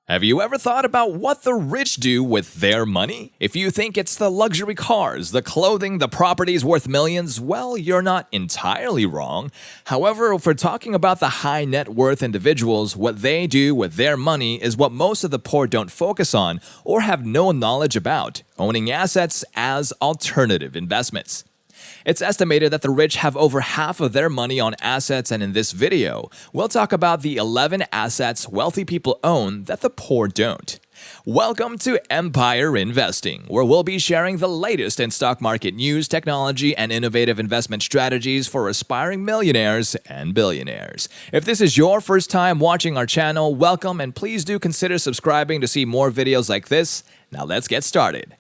Have you ever thought about what the rich do with their money? If you think it's the luxury cars, the clothing, the properties worth millions, well, you're not entirely wrong. However, if we're talking about the high net worth individuals, what they do with their money is what most of the poor don't focus on or have no knowledge about: owning assets as alternative investments. It's estimated that the rich have over half of their money on assets, and in this video, we'll talk about the 11 assets wealthy people own that the poor don't. Welcome to Empire Investing, where we'll be sharing the latest in stock market news, technology, and innovative investment strategies for aspiring millionaires and billionaires. If this is your first time watching our channel, welcome, and please do consider subscribing to see more videos like this. Now let's get started.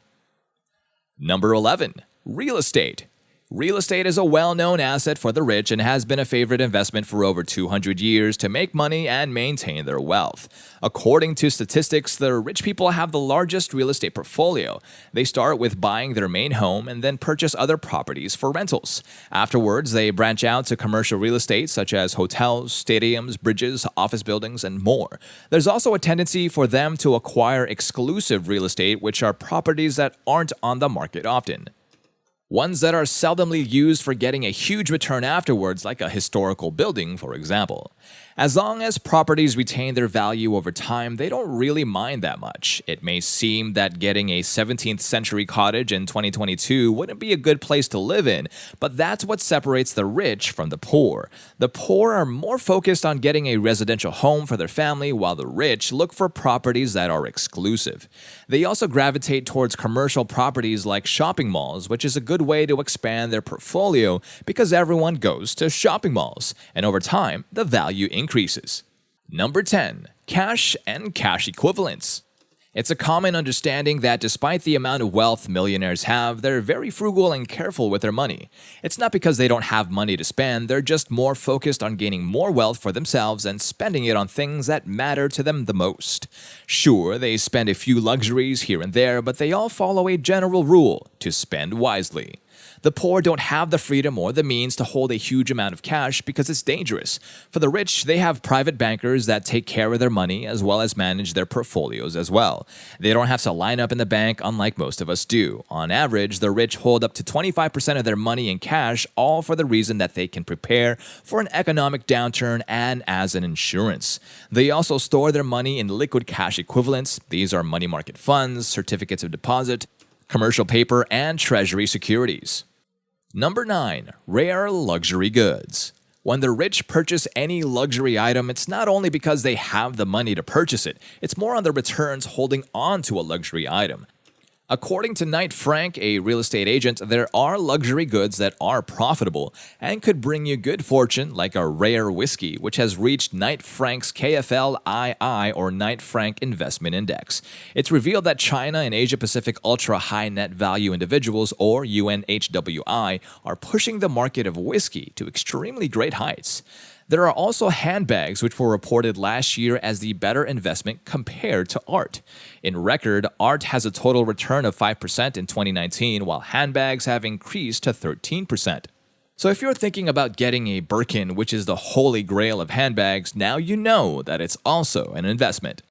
Number 11. Real estate. Real estate is a well-known asset for the rich and has been a favorite investment for over 200 years to make money and maintain their wealth. According to statistics, the rich people have the largest real estate portfolio. They start with buying their main home and then purchase other properties for rentals. Afterwards, they branch out to commercial real estate such as hotels, stadiums, bridges, office buildings, and more. There's also a tendency for them to acquire exclusive real estate, which are properties that aren't on the market often. Ones that are seldomly used for getting a huge return afterwards, like a historical building, for example. As long as properties retain their value over time, they don't really mind that much. It may seem that getting a 17th century cottage in 2022 wouldn't be a good place to live in, but that's what separates the rich from the poor. The poor are more focused on getting a residential home for their family, while the rich look for properties that are exclusive. They also gravitate towards commercial properties like shopping malls, which is a good way to expand their portfolio because everyone goes to shopping malls, and over time, the value increases. Number 10. Cash and cash equivalents. It's a common understanding that despite the amount of wealth millionaires have, they're very frugal and careful with their money. It's not because they don't have money to spend, they're just more focused on gaining more wealth for themselves and spending it on things that matter to them the most. Sure, they spend a few luxuries here and there, but they all follow a general rule: to spend wisely. The poor don't have the freedom or the means to hold a huge amount of cash because it's dangerous. For the rich, they have private bankers that take care of their money as well as manage their portfolios as well. They don't have to line up in the bank unlike most of us do. On average, the rich hold up to 25% of their money in cash, all for the reason that they can prepare for an economic downturn and as an insurance. They also store their money in liquid cash equivalents. These are money market funds, certificates of deposit, commercial paper, and treasury securities. Number 9. Rare luxury goods. When the rich purchase any luxury item, it's not only because they have the money to purchase it, it's more on the returns holding on to a luxury item. According to Knight Frank, a real estate agent, there are luxury goods that are profitable and could bring you good fortune, like a rare whiskey, which has reached Knight Frank's KFLII, or Knight Frank Investment Index. It's revealed that China and Asia Pacific ultra high net value individuals, or UNHWI, are pushing the market of whiskey to extremely great heights. There are also handbags, which were reported last year as the better investment compared to art. In record, art has a total return of 5% in 2019, while handbags have increased to 13%. So if you're thinking about getting a Birkin, which is the holy grail of handbags, now you know that it's also an investment.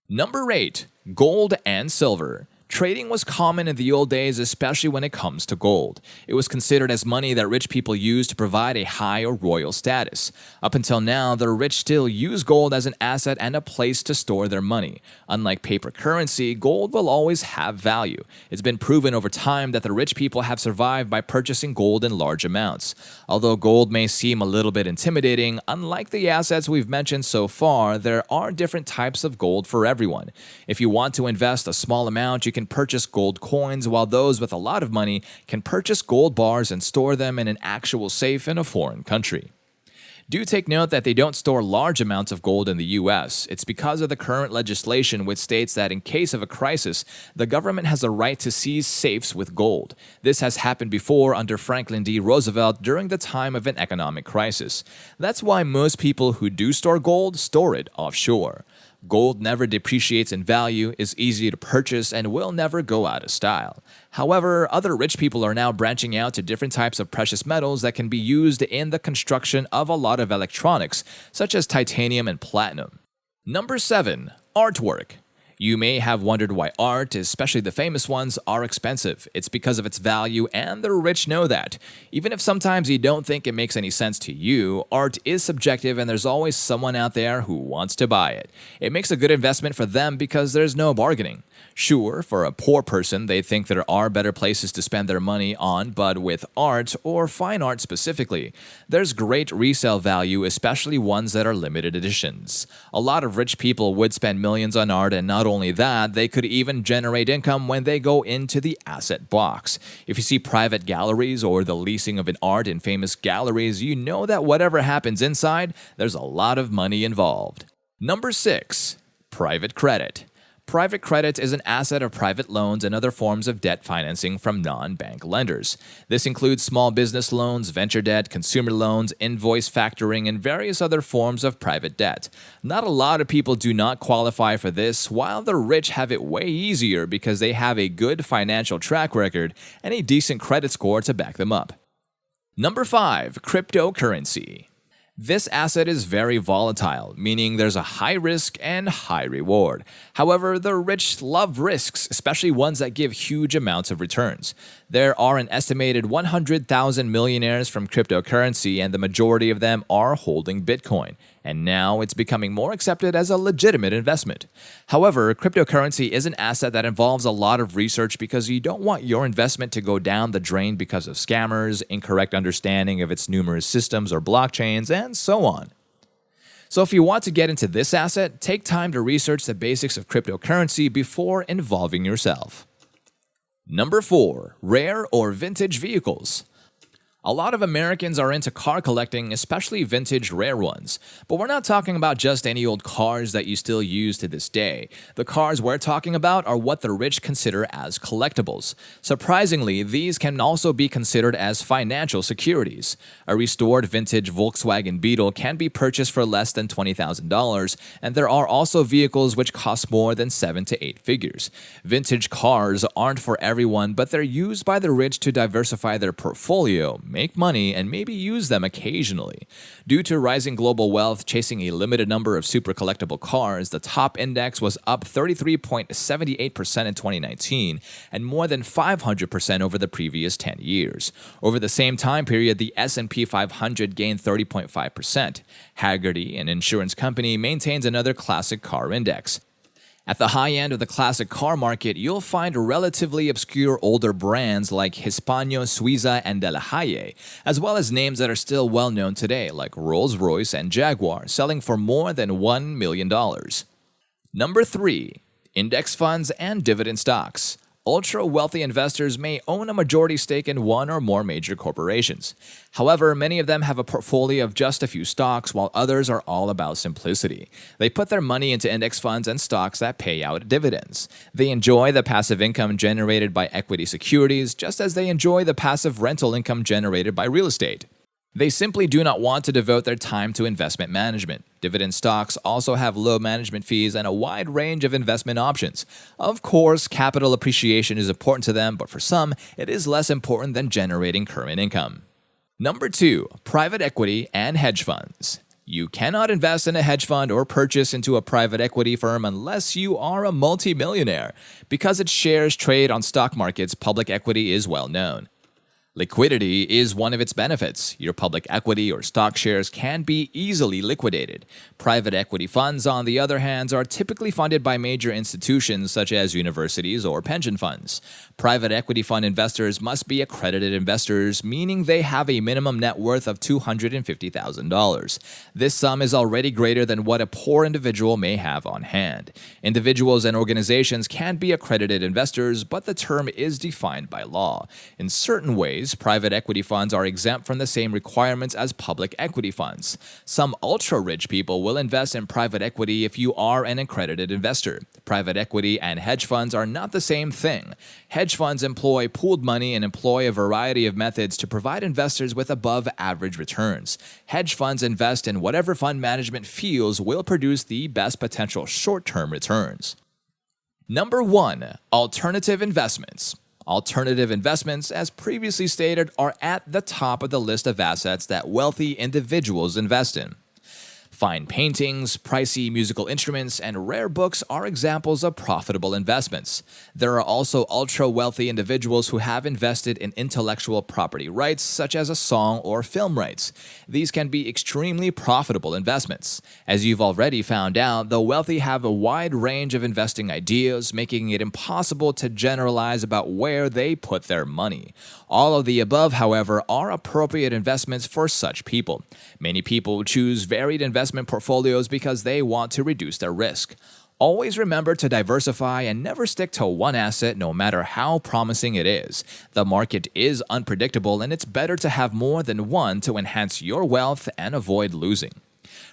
Number 8. Gold and silver. Trading was common in the old days, especially when it comes to gold. It was considered as money that rich people used to provide a high or royal status. Up until now, the rich still use gold as an asset and a place to store their money. Unlike paper currency, gold will always have value. It's been proven over time that the rich people have survived by purchasing gold in large amounts. Although gold may seem a little bit intimidating, unlike the assets we've mentioned so far, there are different types of gold for everyone. If you want to invest a small amount, you can purchase gold coins, while those with a lot of money can purchase gold bars and store them in an actual safe in a foreign country. Do take note that they don't store large amounts of gold in the US. It's because of the current legislation which states that in case of a crisis, the government has a right to seize safes with gold. This has happened before under Franklin D. Roosevelt during the time of an economic crisis. That's why most people who do store gold store it offshore. Gold never depreciates in value, is easy to purchase, and will never go out of style. However, other rich people are now branching out to different types of precious metals that can be used in the construction of a lot of electronics, such as titanium and platinum. Number 7. Artwork. You may have wondered why art, especially the famous ones, are expensive. It's because of its value, and the rich know that. Even if sometimes you don't think it makes any sense to you, art is subjective and there's always someone out there who wants to buy it. It makes a good investment for them because there's no bargaining. Sure, for a poor person, they think there are better places to spend their money on, but with art, or fine art specifically, there's great resale value, especially ones that are limited editions. A lot of rich people would spend millions on art, and not only that, they could even generate income when they go into the asset box. If you see private galleries or the leasing of an art in famous galleries, you know that whatever happens inside, there's a lot of money involved. Number 6. Private credit. Private credit is an asset of private loans and other forms of debt financing from non-bank lenders. This includes small business loans, venture debt, consumer loans, invoice factoring, and various other forms of private debt. Not a lot of people do not qualify for this, while the rich have it way easier because they have a good financial track record and a decent credit score to back them up. Number 5. Cryptocurrency. This asset is very volatile, meaning there's a high risk and high reward. However, the rich love risks, especially ones that give huge amounts of returns. There are an estimated 100,000 millionaires from cryptocurrency, and the majority of them are holding Bitcoin. And now it's becoming more accepted as a legitimate investment. However, cryptocurrency is an asset that involves a lot of research because you don't want your investment to go down the drain because of scammers, incorrect understanding of its numerous systems or blockchains, and so on. So if you want to get into this asset, take time to research the basics of cryptocurrency before involving yourself. Number 4. Rare or vintage vehicles. A lot of Americans are into car collecting, especially vintage rare ones. But we're not talking about just any old cars that you still use to this day. The cars we're talking about are what the rich consider as collectibles. Surprisingly, these can also be considered as financial securities. A restored vintage Volkswagen Beetle can be purchased for less than $20,000, and there are also vehicles which cost more than 7 to 8 figures. Vintage cars aren't for everyone, but they're used by the rich to diversify their portfolio, make money, and maybe use them occasionally. Due to rising global wealth chasing a limited number of super collectible cars, the top index was up 33.78% in 2019 and more than 500% over the previous 10 years. Over the same time period, the S&P 500 gained 30.5%. Haggerty, an insurance company, maintains another classic car index. At the high end of the classic car market, you'll find relatively obscure older brands like Hispano Suiza and De La Haye, as well as names that are still well known today like Rolls-Royce and Jaguar, selling for more than $1 million. Number 3. Index funds and dividend stocks. Ultra-wealthy investors may own a majority stake in one or more major corporations. However, many of them have a portfolio of just a few stocks, while others are all about simplicity. They put their money into index funds and stocks that pay out dividends. They enjoy the passive income generated by equity securities, just as they enjoy the passive rental income generated by real estate. They simply do not want to devote their time to investment management. Dividend stocks also have low management fees and a wide range of investment options. Of course, capital appreciation is important to them, but for some, it is less important than generating current income. Number 2. Private equity and hedge funds. You cannot invest in a hedge fund or purchase into a private equity firm unless you are a multimillionaire. Because its shares trade on stock markets, public equity is well known. Liquidity is one of its benefits. Your public equity or stock shares can be easily liquidated. Private equity funds, on the other hand, are typically funded by major institutions such as universities or pension funds. Private equity fund investors must be accredited investors, meaning they have a minimum net worth of $250,000. This sum is already greater than what a poor individual may have on hand. Individuals and organizations can be accredited investors, but the term is defined by law. In certain ways, private equity funds are exempt from the same requirements as public equity funds. Some ultra-rich people will invest in private equity if you are an accredited investor. Private equity and hedge funds are not the same thing. Hedge funds employ pooled money and employ a variety of methods to provide investors with above-average returns. Hedge funds invest in whatever fund management feels will produce the best potential short-term returns. Number 1. Alternative investments. Alternative investments, as previously stated, are at the top of the list of assets that wealthy individuals invest in. Fine paintings, pricey musical instruments, and rare books are examples of profitable investments. There are also ultra-wealthy individuals who have invested in intellectual property rights, such as a song or film rights. These can be extremely profitable investments. As you've already found out, the wealthy have a wide range of investing ideas, making it impossible to generalize about where they put their money. All of the above, however, are appropriate investments for such people. Many people choose varied investment portfolios because they want to reduce their risk. Always remember to diversify and never stick to one asset no matter how promising it is. The market is unpredictable and it's better to have more than one to enhance your wealth and avoid losing.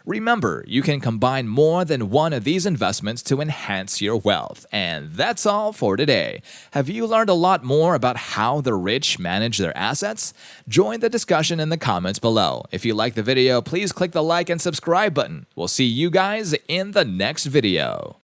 Remember, you can combine more than one of these investments to enhance your wealth. And that's all for today. Have you learned a lot more about how the rich manage their assets? Join the discussion in the comments below. If you like the video, please click the like and subscribe button. We'll see you guys in the next video.